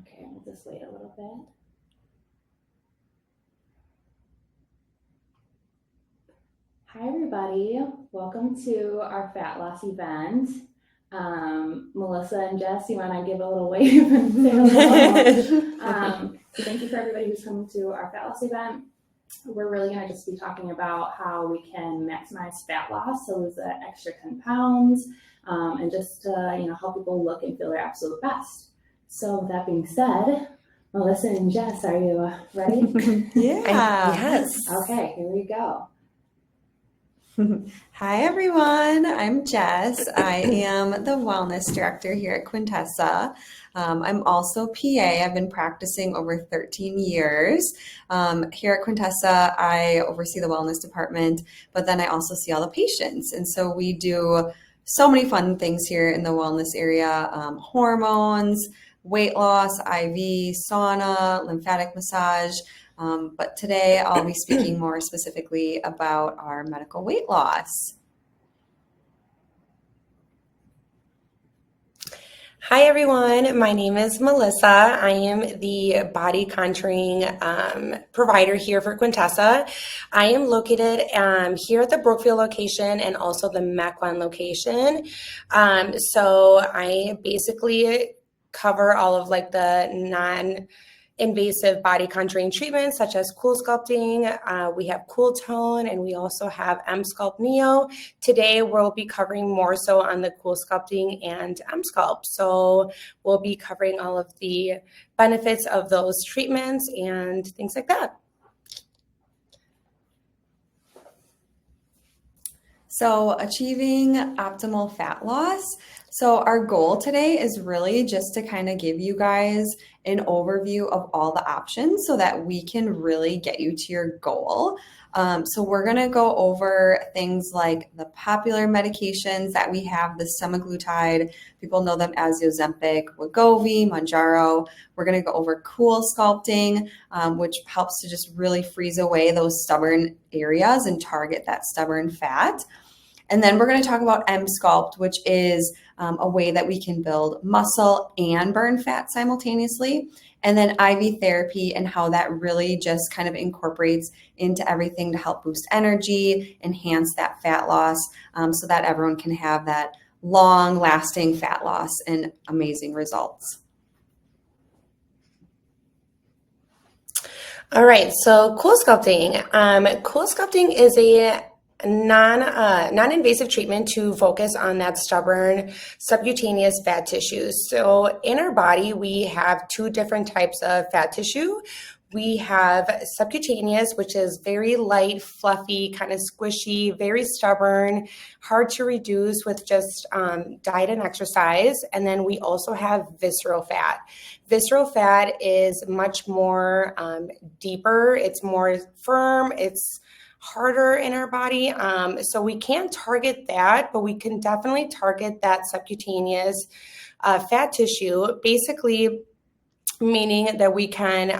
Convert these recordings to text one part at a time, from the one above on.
Okay, we'll just wait a little bit. Hi everybody, welcome to our fat loss event. Melissa and Jess, you want to give a little wave and say hello? So thank you for everybody who's coming to our fat loss event. We're really going to just be talking about how we can maximize fat loss, so lose that extra 10 pounds, and just help people look and feel their absolute best. So with that being said, Melissa and Jess, are you ready? Yes. Okay, here we go. Hi, everyone. I'm Jess. I am the wellness director here at Quintessa. I'm also PA. I've been practicing over 13 years. Here at Quintessa, I oversee the wellness department, but then I also see all the patients. And so we do so many fun things here in the wellness area, hormones, weight loss, IV, sauna, lymphatic massage. But today I'll be speaking more specifically about our medical weight loss. Hi everyone, my name is Melissa. I am the body contouring provider here for Quintessa. I am located here at the Brookfield location and also the Mequon location. So I basically cover all of like the non-invasive body contouring treatments such as CoolSculpting. We have Cool Tone, and we also have EmsculptNeo. Today we'll be covering more so on the CoolSculpting and Emsculpt. So we'll be covering all of the benefits of those treatments and things like that. So achieving optimal fat loss. So our goal today is really just to kind of give you guys an overview of all the options so that we can really get you to your goal. So we're going to go over things like the popular medications that we have, the Semaglutide. People know them as Ozempic, Wegovy, Mounjaro. We're going to go over CoolSculpting, which helps to just really freeze away those stubborn areas and target that stubborn fat. And then we're going to talk about EmsculptNeo, which is a way that we can build muscle and burn fat simultaneously. And then IV therapy and how that really just kind of incorporates into everything to help boost energy, enhance that fat loss, so that everyone can have that long-lasting fat loss and amazing results. All right, so CoolSculpting. CoolSculpting is a non-invasive treatment to focus on that stubborn subcutaneous fat tissue. So in our body, we have two different types of fat tissue. We have subcutaneous, which is very light, fluffy, kind of squishy, very stubborn, hard to reduce with just diet and exercise. And then we also have visceral fat. Visceral fat is much more deeper. It's more firm. It's harder in our body. So we can't target that, but we can definitely target that subcutaneous fat tissue, basically meaning that we can,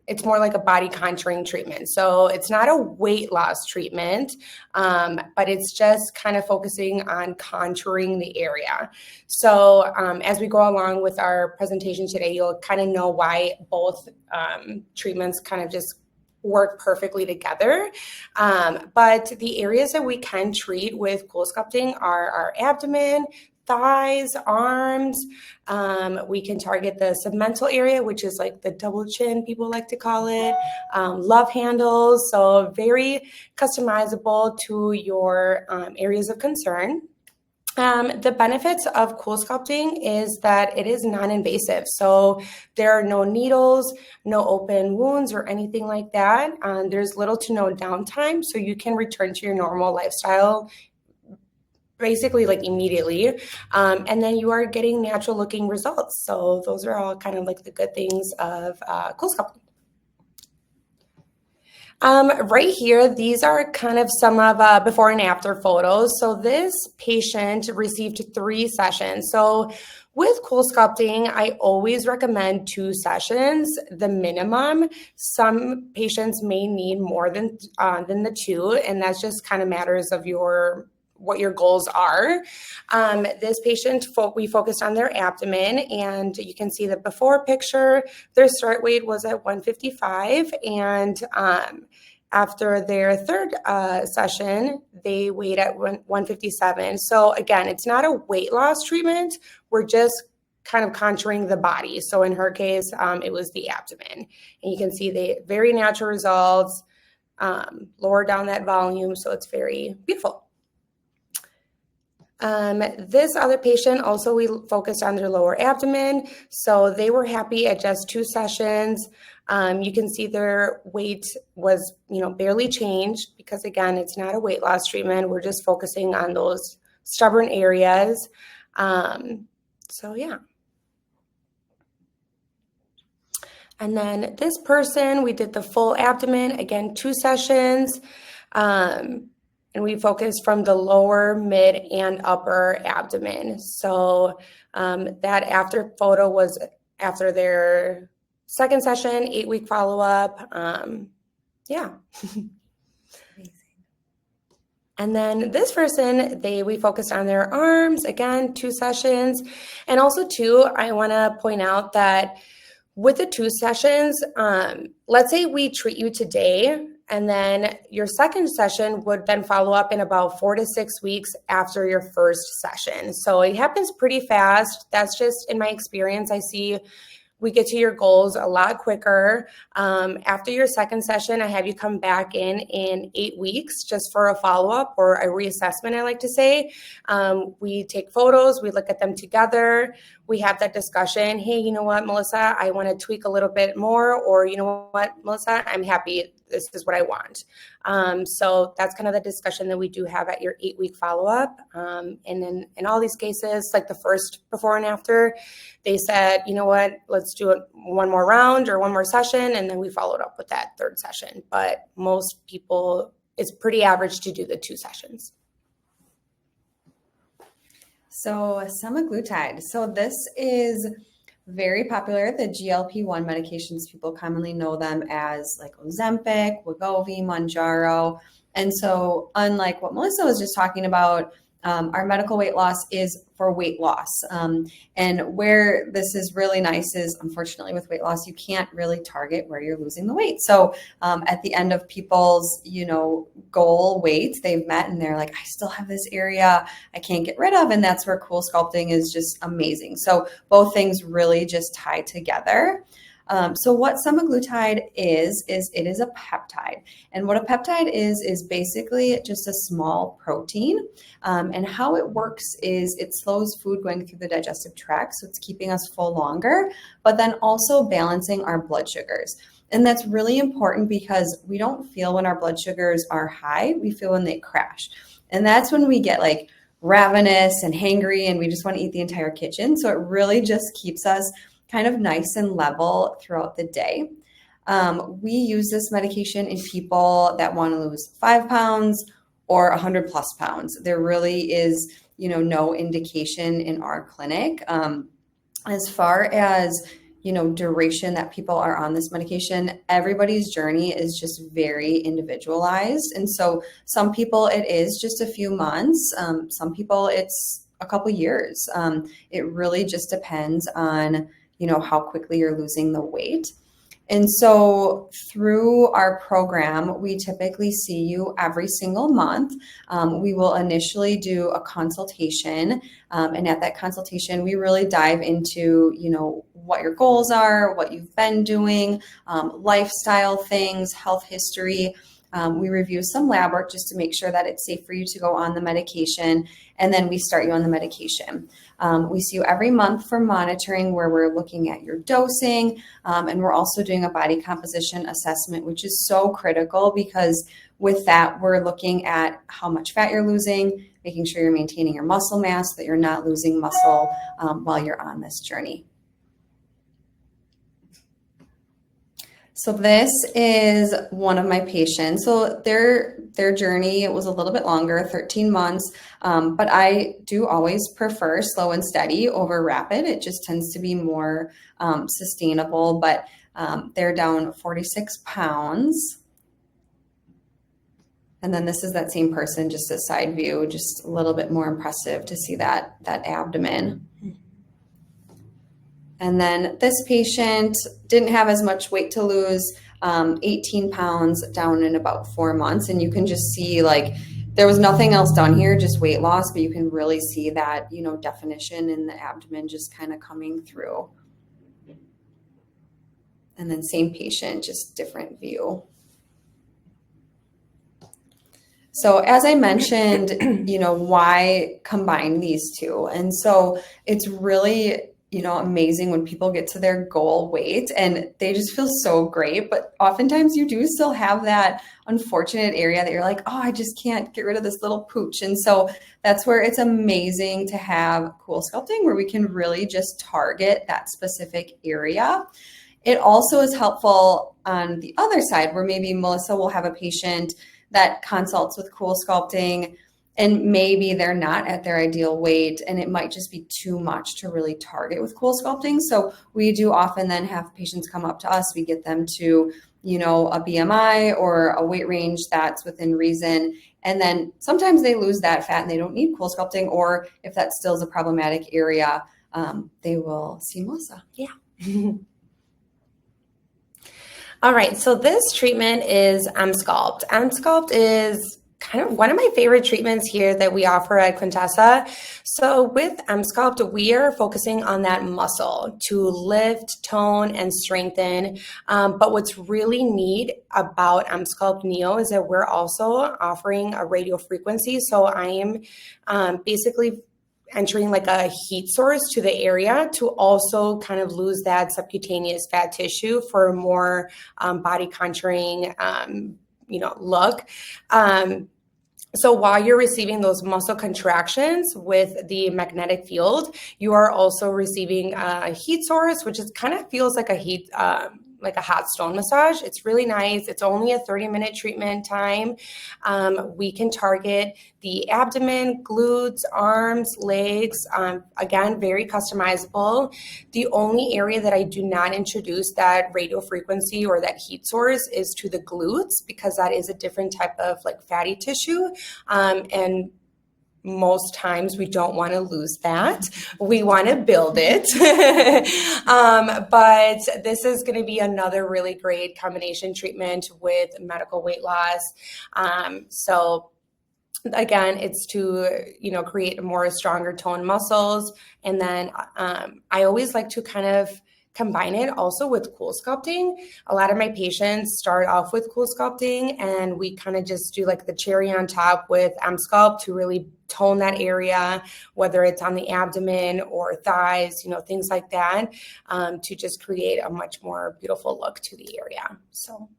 it's more like a body contouring treatment. So it's not a weight loss treatment, but it's just kind of focusing on contouring the area. So as we go along with our presentation today, you'll kind of know why both treatments kind of just work perfectly together. But the areas that we can treat with CoolSculpting are our abdomen, thighs, arms. We can target the submental area, which is like the double chin, people like to call it, love handles. So very customizable to your areas of concern. The benefits of CoolSculpting is that it is non-invasive. So there are no needles, no open wounds or anything like that. There's little to no downtime. So you can return to your normal lifestyle basically like immediately. And then you are getting natural looking results. So those are all kind of like the good things of CoolSculpting. Right here, these are kind of some of before and after photos. So this patient received 3 sessions. So with CoolSculpting, I always recommend 2 sessions, the minimum. Some patients may need more than the 2, and that's just kind of matters of your what your goals are. This patient, we focused on their abdomen, and you can see the before picture, their start weight was at 155, and after their third session, they weighed at 157. So again, it's not a weight loss treatment. We're just kind of contouring the body. So in her case, it was the abdomen. And you can see the very natural results, lower down that volume. So it's very beautiful. This other patient, also we focused on their lower abdomen. So they were happy at just 2 sessions. You can see their weight was, barely changed because again, it's not a weight loss treatment. We're just focusing on those stubborn areas. So yeah. And then this person, we did the full abdomen, again, 2 sessions. And we focused from the lower, mid, and upper abdomen. So that after photo was after their second session, 8-week follow-up. Yeah. Amazing. And then this person, we focused on their arms, again, 2 sessions. And also too, I wanna point out that with the 2 sessions, let's say we treat you today, and then your second session would then follow up in about 4 to 6 weeks after your first session. So it happens pretty fast. That's just in my experience. I see we get to your goals a lot quicker. After your second session, I have you come back in 8 weeks just for a follow-up or a reassessment, I like to say. We take photos, we look at them together, we have that discussion. Hey, you know what, Melissa, I want to tweak a little bit more, or you know what, Melissa, I'm happy. This is what I want. So that's kind of the discussion that we do have at your 8-week follow-up. And then in all these cases, like the first before and after, they said, you know what, let's do it one more round or one more session. And then we followed up with that third session. But most people, it's pretty average to do the 2 sessions. So semaglutide. So this is very popular. The GLP-1 medications, people commonly know them as like Ozempic, Wegovy, Mounjaro. And so unlike what Melissa was just talking about, our medical weight loss is for weight loss. And where this is really nice is, unfortunately, with weight loss, you can't really target where you're losing the weight. So at the end of people's, goal weights they've met, and they're like, I still have this area I can't get rid of. And that's where CoolSculpting is just amazing. So both things really just tie together. So what semaglutide is it is a peptide. And what a peptide is basically just a small protein. And how it works is it slows food going through the digestive tract. So it's keeping us full longer, but then also balancing our blood sugars. And that's really important because we don't feel when our blood sugars are high, we feel when they crash. And that's when we get like ravenous and hangry and we just want to eat the entire kitchen. So it really just keeps us kind of nice and level throughout the day. We use this medication in people that want to lose 5 pounds or 100 plus pounds. There really is, no indication in our clinic. As far as, duration that people are on this medication, everybody's journey is just very individualized. And so some people, it is just a few months. Some people, it's a couple years. It really just depends on how quickly you're losing the weight. And so through our program, we typically see you every single month. We will initially do a consultation. And at that consultation, we really dive into, what your goals are, what you've been doing, lifestyle things, health history. We review some lab work just to make sure that it's safe for you to go on the medication. And then we start you on the medication. We see you every month for monitoring where we're looking at your dosing. And we're also doing a body composition assessment, which is so critical because with that, we're looking at how much fat you're losing, making sure you're maintaining your muscle mass, that you're not losing muscle while you're on this journey. So this is one of my patients. So their journey, it was a little bit longer, 13 months, but I do always prefer slow and steady over rapid. It just tends to be more sustainable, but they're down 46 pounds. And then this is that same person, just a side view, just a little bit more impressive to see that abdomen. And then this patient didn't have as much weight to lose, 18 pounds down in about 4 months. And you can just see like there was nothing else done here, just weight loss, but you can really see that, definition in the abdomen just kind of coming through. And then same patient, just different view. So as I mentioned, why combine these two? And so it's really, amazing when people get to their goal weight and they just feel so great. But oftentimes you do still have that unfortunate area that you're like, oh, I just can't get rid of this little pooch. And so that's where it's amazing to have CoolSculpting, where we can really just target that specific area. It also is helpful on the other side where maybe Melissa will have a patient that consults with CoolSculpting and maybe they're not at their ideal weight and it might just be too much to really target with CoolSculpting. So we do often then have patients come up to us. We get them to, a BMI or a weight range that's within reason. And then sometimes they lose that fat and they don't need CoolSculpting, or if that still is a problematic area, they will see Melissa. Yeah. All right, so this treatment is EmsculptNeo. EmsculptNeo is kind of one of my favorite treatments here that we offer at Quintessa. So with EmsculptNeo, we are focusing on that muscle to lift, tone, and strengthen. But what's really neat about EmsculptNeo is that we're also offering a radio frequency. So I am basically entering like a heat source to the area to also kind of lose that subcutaneous fat tissue for a more body contouring, look. So while you're receiving those muscle contractions with the magnetic field, you are also receiving a heat source, which is kind of feels like a heat, like a hot stone massage. It's really nice. It's only a 30-minute treatment time. We can target the abdomen, glutes, arms, legs. Again, very customizable. The only area that I do not introduce that radio frequency or that heat source is to the glutes, because that is a different type of like fatty tissue. And most times we don't want to lose that. We want to build it. But this is going to be another really great combination treatment with medical weight loss. So again, it's to, create more stronger toned muscles. And then I always like to kind of combine it also with CoolSculpting. A lot of my patients start off with CoolSculpting and we kind of just do like the cherry on top with EmsculptNeo to really tone that area, whether it's on the abdomen or thighs, things like that, to just create a much more beautiful look to the area. So.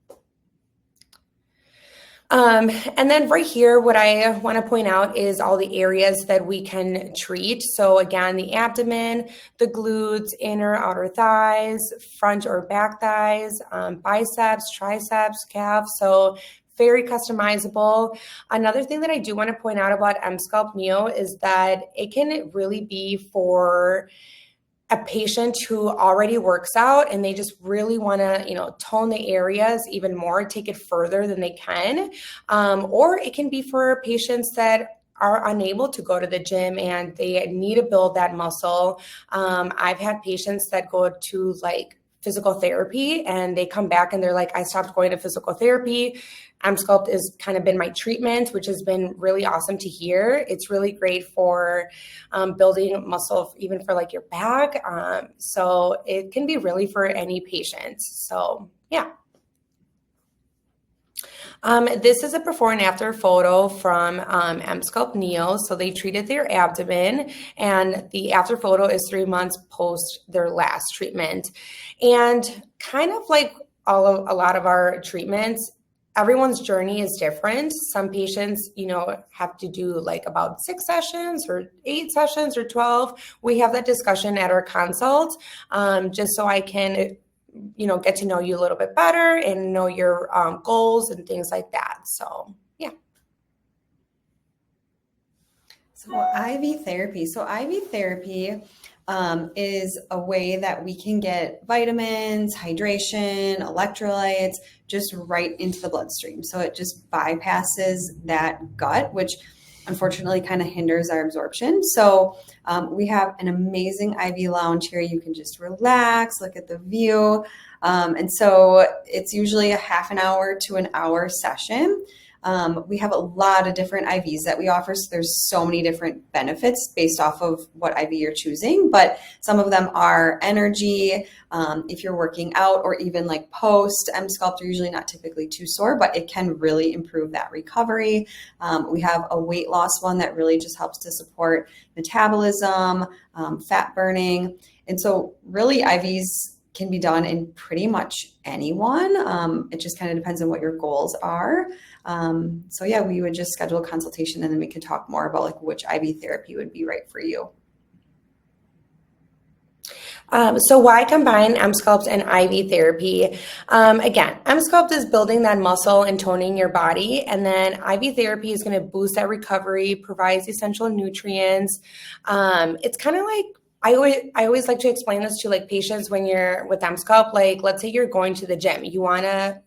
And then right here, what I want to point out is all the areas that we can treat. So again, the abdomen, the glutes, inner, outer thighs, front or back thighs, biceps, triceps, calves. So very customizable. Another thing that I do want to point out about EmsculptNeo is that it can really be for a patient who already works out and they just really want to, tone the areas even more, take it further than they can. Or it can be for patients that are unable to go to the gym and they need to build that muscle. I've had patients that go to like physical therapy and they come back and they're like, I stopped going to physical therapy. EmsculptNeo has kind of been my treatment, which has been really awesome to hear. It's really great for building muscle, even for like your back. So it can be really for any patient. So yeah. This is a before and after photo from EmsculptNeo. So they treated their abdomen and the after photo is 3 months post their last treatment. And kind of like a lot of our treatments, everyone's journey is different. Some patients, have to do like about 6 sessions or 8 sessions or 12. We have that discussion at our consult, just so I can get to know you a little bit better and know your goals and things like that. So, yeah. So IV therapy. So IV therapy is a way that we can get vitamins, hydration, electrolytes just right into the bloodstream. So it just bypasses that gut, which unfortunately kind of hinders our absorption. So we have an amazing IV lounge here. You can just relax, look at the view. And so it's usually a half an hour to an hour session. We have a lot of different IVs that we offer. So there's so many different benefits based off of what IV you're choosing, but some of them are energy. If you're working out or even like post EmsculptNeo, are usually not typically too sore, but it can really improve that recovery. We have a weight loss one that really just helps to support metabolism, fat burning. And so really IVs can be done in pretty much anyone. It just kind of depends on what your goals are. So yeah, we would just schedule a consultation and then we could talk more about like which IV therapy would be right for you. So why combine EmsculptNeo and IV therapy? Again, EmsculptNeo is building that muscle and toning your body, and then IV therapy is going to boost that recovery, provides essential nutrients. It's kind of like I always like to explain this to like patients when you're with EmsculptNeo. Like, let's say you're going to the gym, you want to,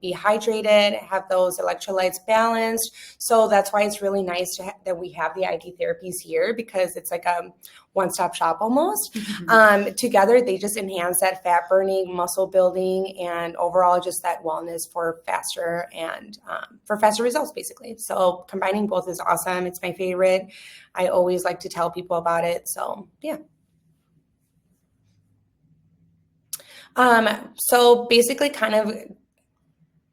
be hydrated, have those electrolytes balanced. So that's why it's really nice that we have the IV therapies here, because it's like a one-stop shop almost. Mm-hmm. Together, they just enhance that fat burning, muscle building, and overall just that wellness for faster results, basically. So combining both is awesome. It's my favorite. I always like to tell people about it. So yeah. So basically kind of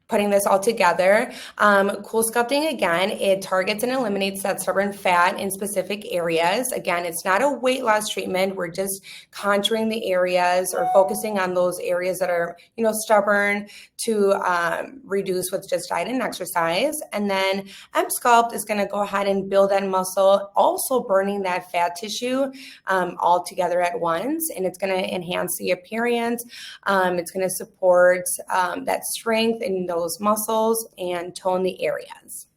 putting this all together, CoolSculpting, again, it targets and eliminates that stubborn fat in specific areas. Again, it's not a weight loss treatment. We're just contouring the areas or focusing on those areas that are, stubborn to reduce with just diet and exercise. And then EmsculptNeo is going to go ahead and build that muscle, also burning that fat tissue all together at once. And it's going to enhance the appearance. It's going to support that strength in those muscles and tone the areas.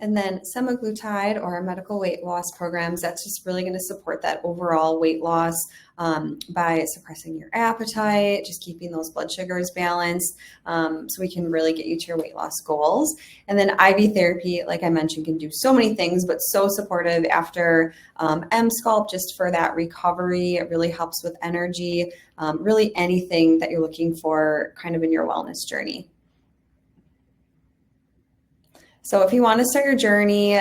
And then Semaglutide or our medical weight loss programs, that's just really going to support that overall weight loss by suppressing your appetite, just keeping those blood sugars balanced, so we can really get you to your weight loss goals. And then IV therapy, like I mentioned, can do so many things, but so supportive after EmsculptNeo just for that recovery. It really helps with energy, really anything that you're looking for kind of in your wellness journey. So if you want to start your journey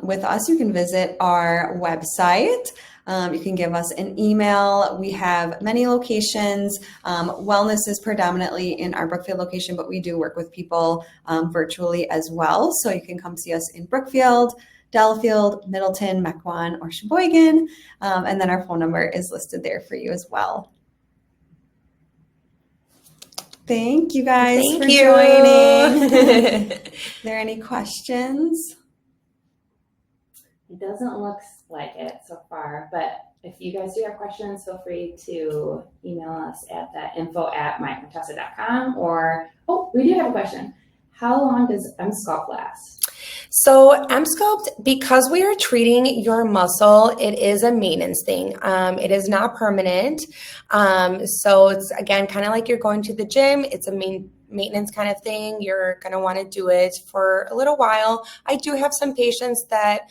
with us, you can visit our website. You can give us an email. We have many locations. Wellness is predominantly in our Brookfield location, but we do work with people virtually as well. So you can come see us in Brookfield, Delafield, Middleton, Mequon, or Sheboygan. And then our phone number is listed there for you as well. Thank you guys for joining. Are there any questions? It doesn't look like it so far, but if you guys do have questions, feel free to email us at that info@myquintessa.com or, we do have a question. How long does EmsculptNeo last? So EmsculptNeo, because we are treating your muscle, it is a maintenance thing. It is not permanent. So it's, again, kind of like you're going to the gym. It's a maintenance kind of thing. You're going to want to do it for a little while. I do have some patients that,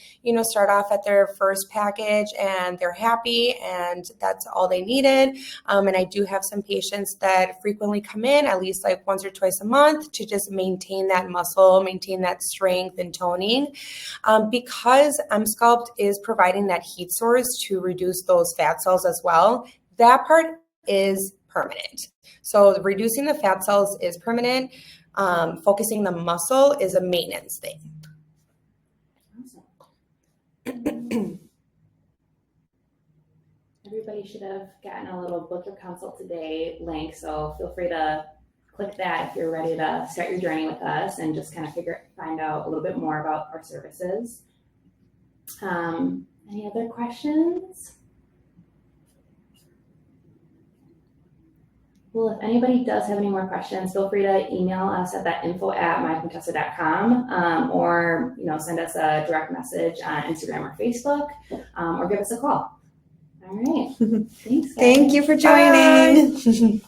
start off at their first package and they're happy and that's all they needed. And I do have some patients that frequently come in at least like once or twice a month to just maintain that muscle, maintain that strength and toning. Because EmsculptNeo is providing that heat source to reduce those fat cells as well, that part is permanent. So reducing the fat cells is permanent. Focusing the muscle is a maintenance thing. Awesome. Everybody should have gotten a little book your consult today link, so feel free to click that if you're ready to start your journey with us and just kind of find out a little bit more about our services. Any other questions? Well, if anybody does have any more questions, feel free to email us at that info@myquintessa.com, or send us a direct message on Instagram or Facebook, or give us a call. All right. Thanks, guys. Thank you for joining. Bye.